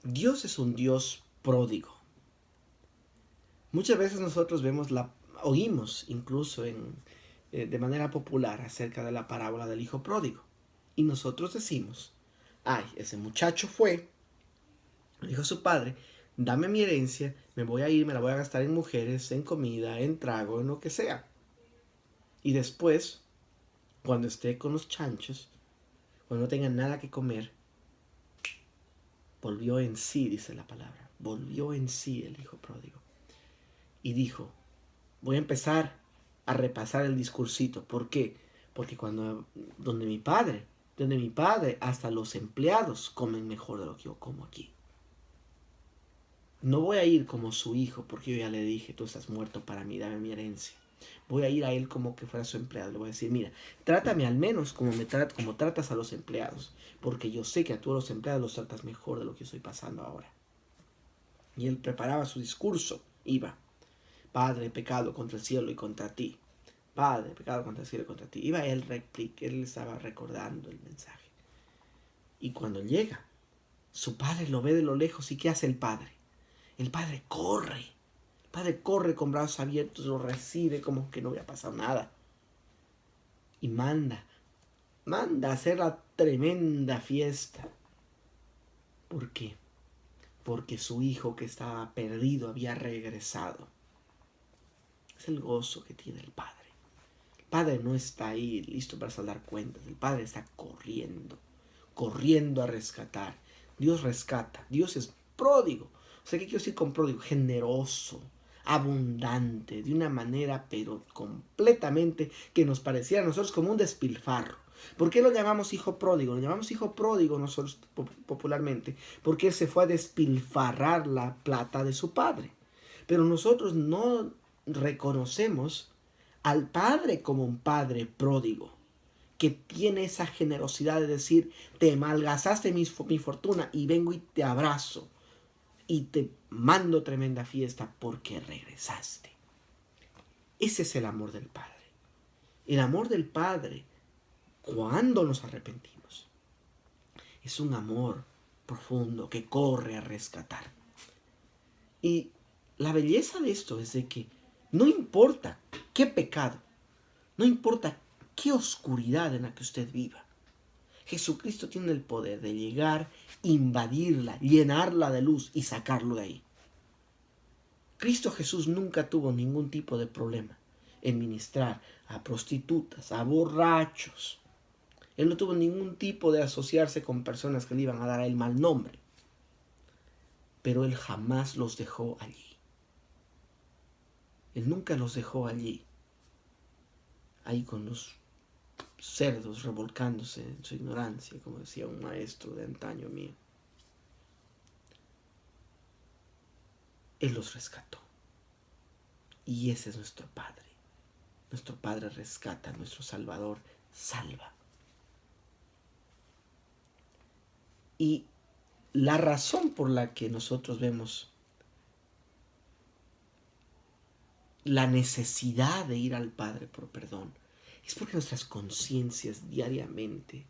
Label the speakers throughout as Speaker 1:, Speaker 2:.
Speaker 1: Dios es un Dios pródigo. Muchas veces nosotros oímos incluso de manera popular acerca de la parábola del hijo pródigo. Y nosotros decimos, ay, ese muchacho le dijo a su padre, dame mi herencia, me voy a ir, me la voy a gastar en mujeres, en comida, en trago, en lo que sea. Y después, cuando esté con los chanchos, cuando no tenga nada que comer, volvió en sí, dice la palabra. Volvió en sí el hijo pródigo. Y dijo, voy a empezar a repasar el discursito. ¿Por qué? Porque donde mi padre, hasta los empleados comen mejor de lo que yo como aquí. No voy a ir como su hijo, porque yo ya le dije, tú estás muerto para mí, dame mi herencia. Voy a ir a él como que fuera su empleado. Le voy a decir, mira, trátame al menos como tratas a los empleados, porque yo sé que a todos los empleados los tratas mejor de lo que yo estoy pasando ahora. Y él preparaba su discurso, iba, Padre, pecado contra el cielo y contra ti. Padre, pecado contra el cielo y contra ti. Iba él estaba recordando el mensaje. Y cuando llega, su padre lo ve de lo lejos. ¿Y qué hace el padre? El padre corre. El padre corre con brazos abiertos, lo recibe como que no había pasado nada. Y manda a hacer la tremenda fiesta. ¿Por qué? Porque su hijo que estaba perdido había regresado. Es el gozo que tiene el padre. El padre no está ahí listo para saldar cuentas. El padre está corriendo a rescatar. Dios rescata. Dios es pródigo. O sea, ¿qué quiero decir con pródigo? Generoso, abundante, de una manera pero completamente que nos pareciera a nosotros como un despilfarro. ¿Por qué lo llamamos hijo pródigo? Lo llamamos hijo pródigo nosotros popularmente porque él se fue a despilfarrar la plata de su padre. Pero nosotros no reconocemos al padre como un padre pródigo, que tiene esa generosidad de decir, te malgastaste mi fortuna y vengo y te abrazo y te mando tremenda fiesta porque regresaste. Ese es el amor del Padre. El amor del Padre, cuando nos arrepentimos, es un amor profundo que corre a rescatar. Y la belleza de esto es de que no importa qué pecado, no importa qué oscuridad en la que usted viva, Jesucristo tiene el poder de llegar, invadirla, llenarla de luz y sacarlo de ahí. Cristo Jesús nunca tuvo ningún tipo de problema en ministrar a prostitutas, a borrachos. Él no tuvo ningún tipo de asociarse con personas que le iban a dar a él mal nombre. Pero él jamás los dejó allí. Él nunca los dejó allí, ahí con los cerdos revolcándose en su ignorancia, como decía un maestro de antaño mío. Él los rescató. Y ese es nuestro Padre. Nuestro Padre rescata, nuestro Salvador salva. Y la razón por la que nosotros vemos la necesidad de ir al Padre por perdón es porque nuestras conciencias diariamente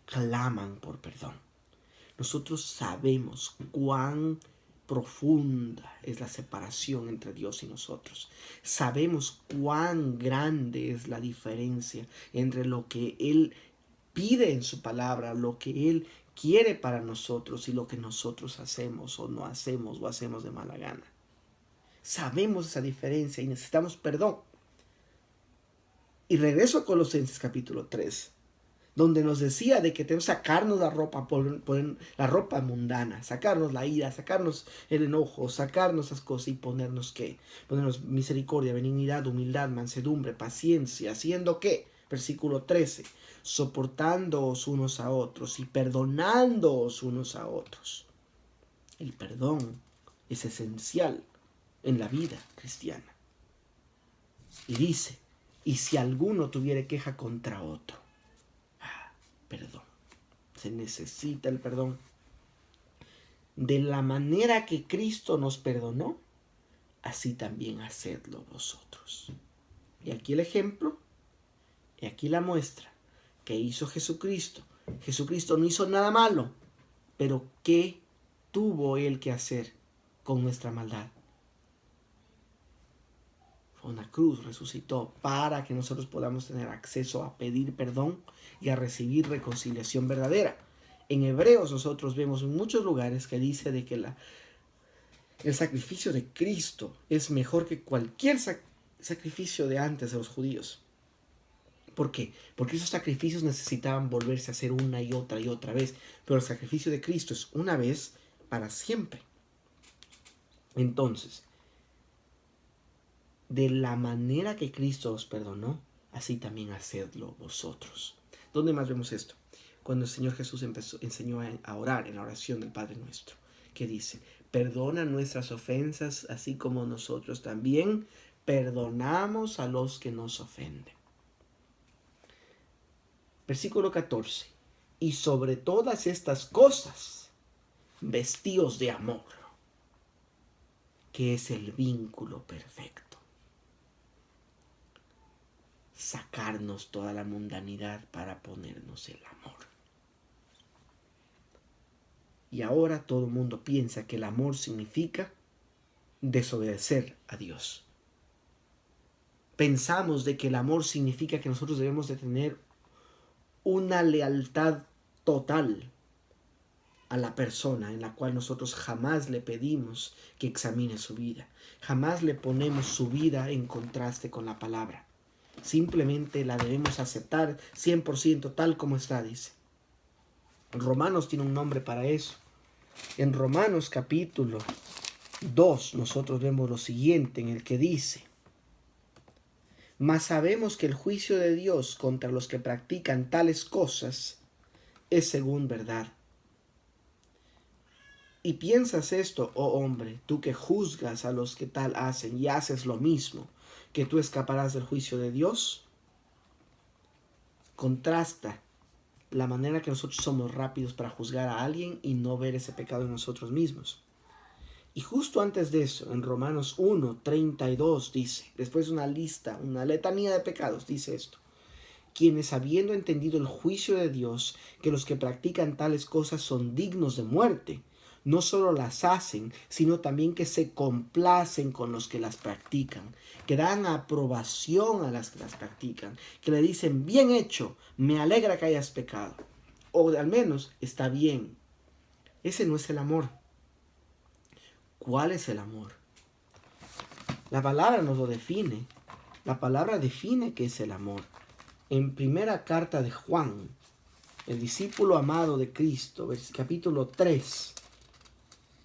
Speaker 1: claman por perdón. Nosotros sabemos cuán profunda es la separación entre Dios y nosotros. Sabemos cuán grande es la diferencia entre lo que Él pide en su palabra, lo que Él quiere para nosotros y lo que nosotros hacemos o no hacemos o hacemos de mala gana. Sabemos esa diferencia y necesitamos perdón. Y regreso a Colosenses capítulo 3, donde nos decía de que tenemos que sacarnos la ropa, la ropa mundana, sacarnos la ira, sacarnos el enojo, sacarnos esas cosas y ponernos ¿qué? Ponernos misericordia, benignidad, humildad, mansedumbre, paciencia, haciendo ¿qué? Versículo 13, soportándoos unos a otros y perdonándoos unos a otros. El perdón es esencial en la vida cristiana. Y dice, y si alguno tuviere queja contra otro, perdón. Se necesita el perdón. De la manera que Cristo nos perdonó, así también hacedlo vosotros. Y aquí el ejemplo, y aquí la muestra que hizo Jesucristo. Jesucristo no hizo nada malo, pero ¿qué tuvo Él que hacer con nuestra maldad? Fue una cruz, resucitó para que nosotros podamos tener acceso a pedir perdón y a recibir reconciliación verdadera. En Hebreos nosotros vemos en muchos lugares que dice de que el sacrificio de Cristo es mejor que cualquier sacrificio de antes de los judíos. ¿Por qué? Porque esos sacrificios necesitaban volverse a hacer una y otra vez. Pero el sacrificio de Cristo es una vez para siempre. Entonces, de la manera que Cristo os perdonó, así también hacedlo vosotros. ¿Dónde más vemos esto? Cuando el Señor Jesús enseñó a orar en la oración del Padre Nuestro, que dice: perdona nuestras ofensas, así como nosotros también perdonamos a los que nos ofenden. Versículo 14. Y sobre todas estas cosas, vestíos de amor, que es el vínculo perfecto. Sacarnos toda la mundanidad para ponernos el amor. Y ahora todo el mundo piensa que el amor significa desobedecer a Dios. Pensamos de que el amor significa que nosotros debemos de tener una lealtad total a la persona en la cual nosotros jamás le pedimos que examine su vida. Jamás le ponemos su vida en contraste con la palabra. Simplemente la debemos aceptar 100% tal como está, dice. Romanos tiene un nombre para eso. En Romanos capítulo 2 nosotros vemos lo siguiente, en el que dice: mas sabemos que el juicio de Dios contra los que practican tales cosas es según verdad. Y piensas esto, oh hombre, tú que juzgas a los que tal hacen y haces lo mismo, que tú escaparás del juicio de Dios. Contrasta la manera que nosotros somos rápidos para juzgar a alguien y no ver ese pecado en nosotros mismos. Y justo antes de eso, en Romanos 1:32 dice, después de una lista, una letanía de pecados, dice esto: quienes habiendo entendido el juicio de Dios, que los que practican tales cosas son dignos de muerte, no solo las hacen, sino también que se complacen con los que las practican, que dan aprobación a las que las practican, que le dicen: bien hecho, me alegra que hayas pecado, o al menos está bien. Ese no es el amor. ¿Cuál es el amor? La palabra nos lo define. La palabra define qué es el amor. En primera carta de Juan, el discípulo amado de Cristo, capítulo 3,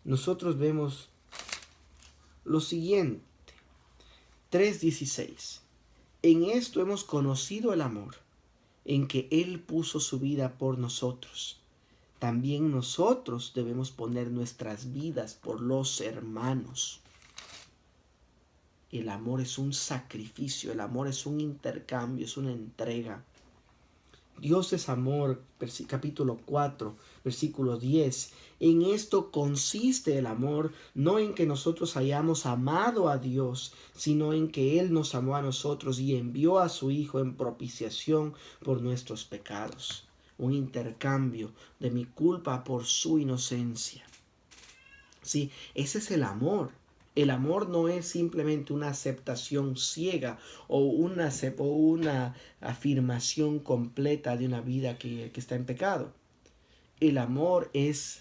Speaker 1: nosotros vemos lo siguiente. 3:16. En esto hemos conocido el amor, en que Él puso su vida por nosotros. También nosotros debemos poner nuestras vidas por los hermanos. El amor es un sacrificio, el amor es un intercambio, es una entrega. Dios es amor, capítulo 4, versículo 10. En esto consiste el amor, no en que nosotros hayamos amado a Dios, sino en que Él nos amó a nosotros y envió a su Hijo en propiciación por nuestros pecados. Un intercambio de mi culpa por su inocencia. Sí, ese es el amor. El amor no es simplemente una aceptación ciega o una afirmación completa de una vida que está en pecado. El amor es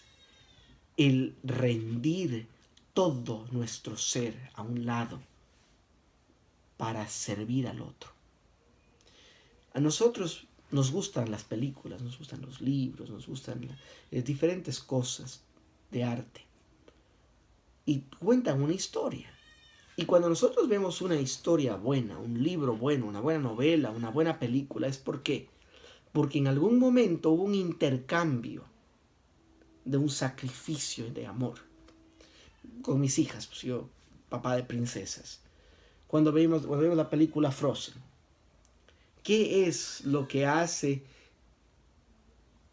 Speaker 1: el rendir todo nuestro ser a un lado para servir al otro. A nosotros nos gustan las películas, nos gustan los libros, nos gustan diferentes cosas de arte. Y cuentan una historia. Y cuando nosotros vemos una historia buena, un libro bueno, una buena novela, una buena película, ¿es por qué? Porque en algún momento hubo un intercambio de un sacrificio de amor. Con mis hijas, pues yo, papá de princesas. Cuando vemos la película Frozen, ¿qué es lo que hace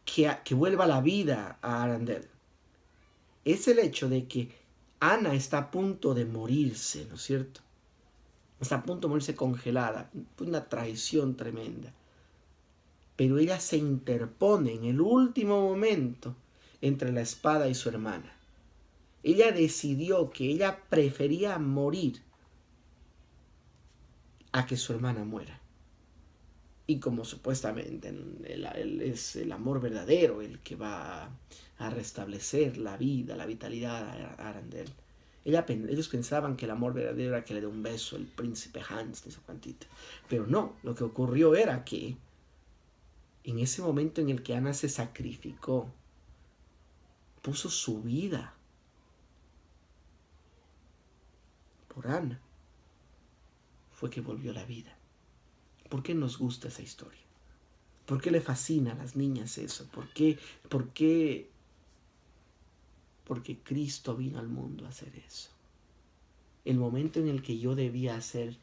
Speaker 1: que vuelva a la vida a Arendelle? Es el hecho de que Anna está a punto de morirse, ¿no es cierto? Está a punto de morirse congelada. Una traición tremenda. Pero ella se interpone en el último momento entre la espada y su hermana. Ella decidió que ella prefería morir a que su hermana muera. Y como supuestamente es el amor verdadero el que va a restablecer la vida, la vitalidad a Arendelle. Ellos pensaban que el amor verdadero era que le dé un beso el príncipe Hans, de su cuantito. Pero no, lo que ocurrió era que en ese momento en el que Ana se sacrificó, puso su vida por Ana, fue que volvió la vida. ¿Por qué nos gusta esa historia? ¿Por qué le fascina a las niñas eso? ¿Por qué? Porque Cristo vino al mundo a hacer eso. El momento en el que yo debía ser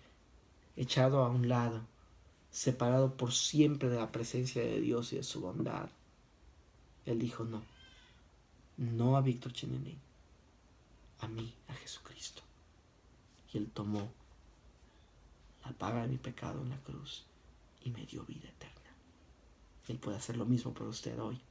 Speaker 1: echado a un lado, separado por siempre de la presencia de Dios y de su bondad, Él dijo no. No a Víctor Chenené, a mí, a Jesucristo. Y Él tomó la paga de mi pecado en la cruz y me dio vida eterna. Él puede hacer lo mismo por usted hoy.